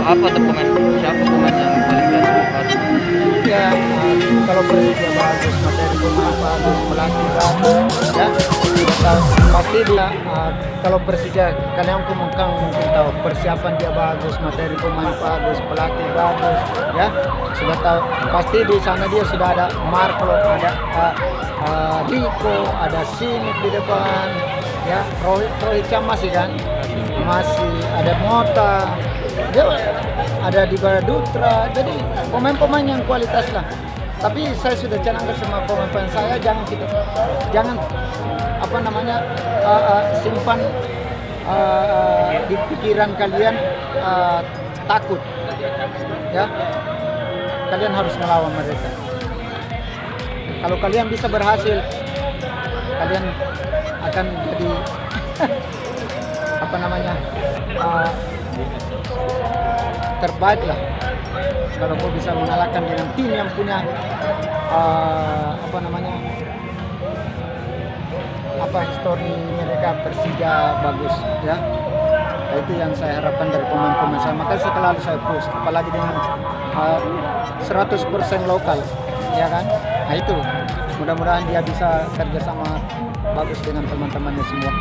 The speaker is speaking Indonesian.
Apa tuh pemain, siapa pemain yang paling disukai? Ya, kalau Persija bagus, materi pemain bagus, pelatih bagus, ya sudah tahu pasti dia. Kalau Persija, kalian mungkin tahu persiapan dia bagus, materi pemain bagus, pelatih bagus, ya sudah tahu. Pasti di sana dia sudah ada Marco, ada Rico, ada Simic di depan, ya Rohit masih kan, masih ada Mota, dia ada di Dutra, jadi pemain-pemain yang kualitas lah. Tapi saya sudah canangkan sama pemain-pemain saya, jangan apa namanya simpan di pikiran kalian takut, ya kalian harus melawan mereka. Kalau kalian bisa berhasil, kalian akan jadi apa namanya terbaik lah. Kalau kau bisa mengalahkan dengan tim yang punya apa namanya histori mereka Persija bagus, ya. Nah, itu yang saya harapkan dari pemain-pemain saya. Makanya selalu saya push, apalagi dengan 100% lokal, ya kan. Nah itu mudah-mudahan dia bisa kerjasama bagus dengan teman-temannya semua.